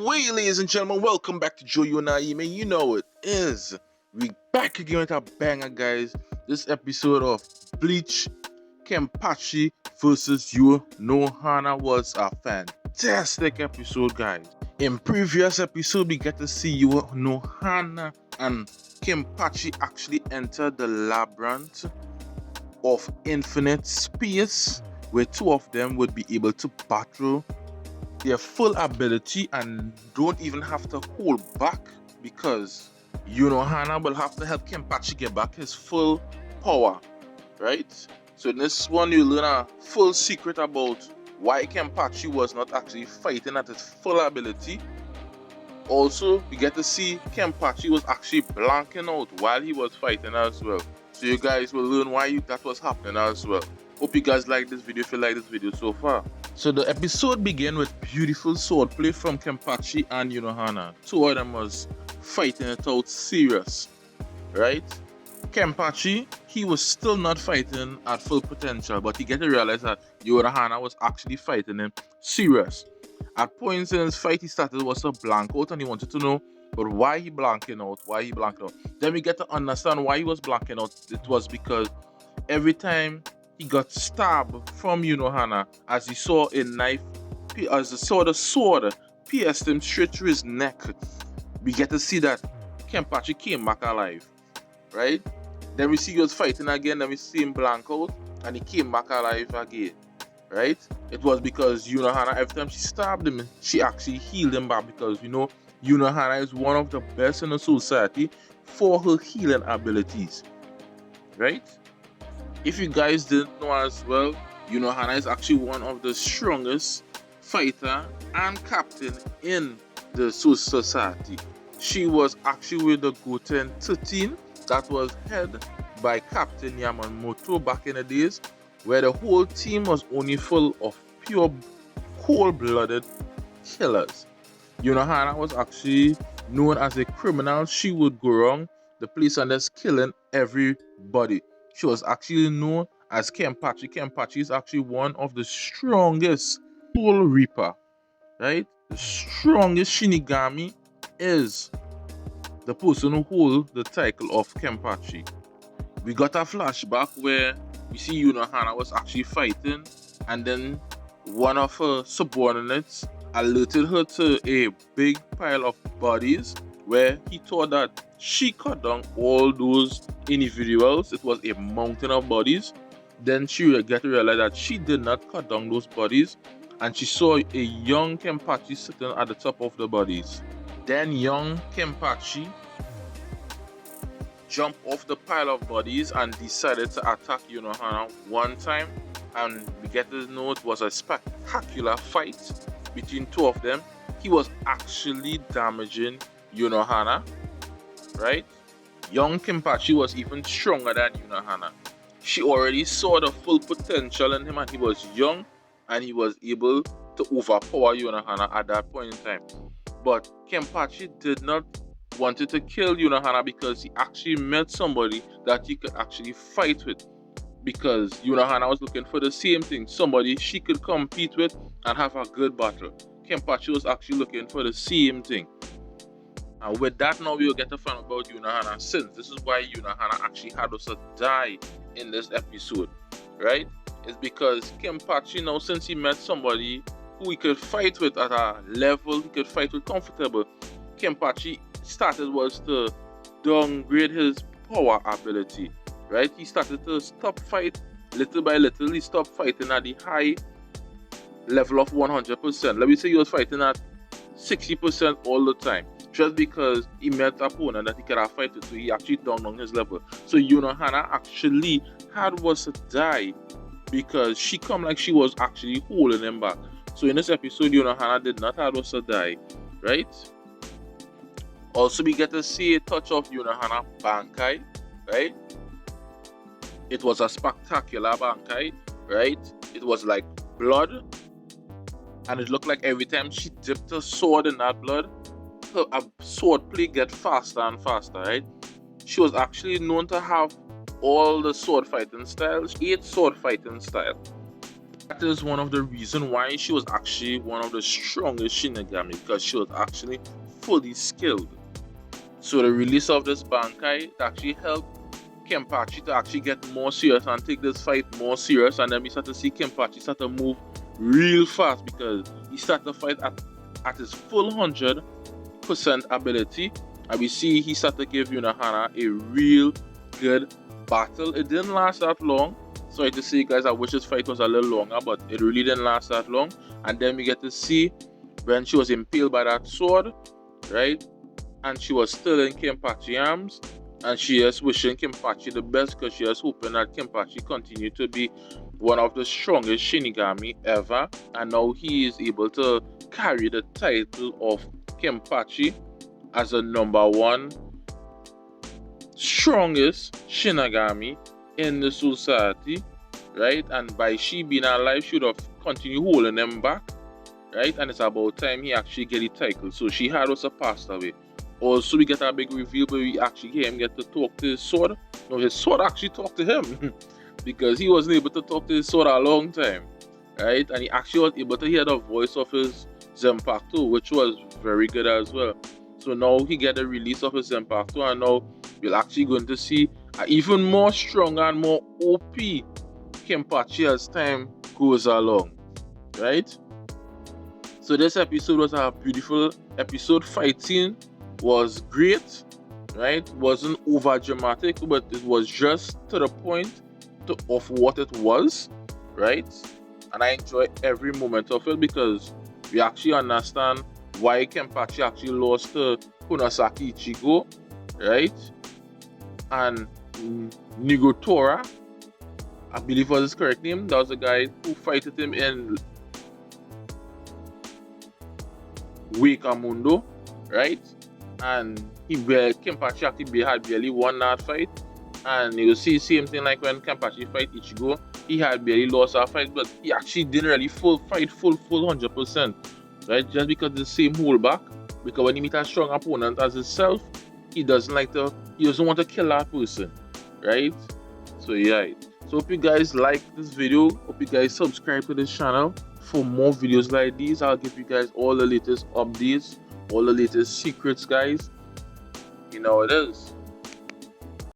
way, ladies and gentlemen, welcome back to Joe Yonaime. You know it is. We back again with a banger, guys. This episode of Bleach Kenpachi versus unohana was a fantastic episode, guys. In previous episode, we get to see unohana and Kenpachi actually enter the labyrinth of infinite space, where two of them would be able to battle their full ability and don't even have to hold back, because unohana will have to help Kenpachi get back his full power, right? So in this one, you learn a full secret about why Kenpachi was not actually fighting at his full ability. Also, we get to see Kenpachi was actually blanking out while he was fighting as well. So you guys will learn why that was happening as well. Hope you guys like this video if you like this video so far. So the episode began with beautiful swordplay from Kenpachi and unohana. Two of them was fighting it out serious, right? Kenpachi, he was still not fighting at full potential, but he get to realize that unohana was actually fighting him serious. At points in his fight, he started was a blank out and he wanted to know but why he blanking out, Then we get to understand why he was blanking out. It was because every time he got stabbed from unohana, as he saw a knife, as he saw the sword pierced him straight through his neck, we get to see that Kenpachi came back alive, right? Then we see he was fighting again, then we see him blank out, and he came back alive again, right? It was because unohana, every time she stabbed him, she actually healed him back, because we know unohana is one of the best in the society for her healing abilities, right? If you guys didn't know as well, unohana is actually one of the strongest fighter and captain in the society. She was actually with the Goten 13 that was head by Captain Yamamoto back in the days, where the whole team was only full of pure cold-blooded killers. Unohana was actually known as a criminal. She would go wrong the place and just killing everybody. She was actually known as Kenpachi. Kenpachi is actually one of the strongest Soul Reaper, right? The strongest Shinigami is the person who holds the title of Kenpachi. We got a flashback where we see unohana was actually fighting, and then one of her subordinates alerted her to a big pile of bodies, where he thought that she cut down all those individuals. It was a mountain of bodies. Then she got to realize that she did not cut down those bodies, and she saw a young Kenpachi sitting at the top of the bodies. Then young Kenpachi jumped off the pile of bodies and decided to attack unohana one time, and we get to know it was a spectacular fight between two of them. He was actually damaging unohana, right? Young Kenpachi was even stronger than unohana. She already saw the full potential in him, and he was young, and he was able to overpower unohana at that point in time. But Kenpachi did not wanted to kill unohana because he actually met somebody that he could actually fight with, because unohana was looking for the same thing, somebody she could compete with and have a good battle. Kenpachi was actually looking for the same thing. And with that, now we will get to find out about unohana's sins. This is why unohana actually had us die in this episode, right? It's because Kenpachi, now since he met somebody who he could fight with at a level he could fight with comfortable, Kenpachi started was to downgrade his power ability, right? He started to stop fight little by little. He stopped fighting at the high level of 100%. Let me say he was fighting at 60% all the time, just because he met an opponent that he could have fight with, so he actually down on his level. So unohana actually had was to die because she come like she was actually holding him back. So in this episode, unohana did not have was to die, right? Also, we get to see a touch of unohana bankai, right? It was a spectacular bankai, right? It was like blood, and it looked like every time she dipped her sword in that blood, her sword play get faster and faster, right? She was actually known to have all the sword fighting styles, 8 sword fighting styles. That is one of the reasons why she was actually one of the strongest Shinigami, because she was actually fully skilled. So the release of this Bankai actually helped Kenpachi to actually get more serious and take this fight more serious, and then we start to see Kenpachi start to move real fast because he started to fight at his full 100% ability, and we see he started to give Unohana a real good battle. It didn't last that long. Sorry to say, guys, I wish this fight was a little longer, but it really didn't last that long. And then we get to see when she was impaled by that sword, right? And she was still in Kenpachi's arms, and she is wishing Kenpachi the best because she is hoping that Kenpachi continue to be one of the strongest Shinigami ever, and now he is able to carry the title of Kenpachi as a #1 strongest Shinigami in the society, right? And by she being alive, she would have continued holding him back, right? And it's about time he actually get the title. So she had also passed away. Also, we get a big reveal where we actually hear him get to talk to his sword. No, his sword actually talked to him because he wasn't able to talk to his sword a long time, right? And he actually was able to hear the voice of his Zanpakuto, which was very good as well. So now he get the release of his Zanpakuto, and now we're actually going to see an even more stronger and more OP Kenpachi as time goes along, right? So this episode was a beautiful episode. Fighting was great, right? Wasn't over dramatic, but it was just to the point of what it was, right? And I enjoy every moment of it because we actually understand why Kenpachi actually lost to Konosaki Ichigo, right? And Nigotora, I believe was his correct name. That was the guy who fighted him in Wakamundo, right? And Kenpachi actually had barely won that fight. And you see same thing like when Kenpachi fight Ichigo, he had barely lost that fight, but he actually didn't really fight full 100%, right? Just because the same holdback. Because when he meet a strong opponent as himself, he doesn't want to kill that person, right? So yeah. So hope you guys like this video. Hope you guys subscribe to this channel for more videos like these. I'll give you guys all the latest updates, all the latest secrets, guys. You know it is.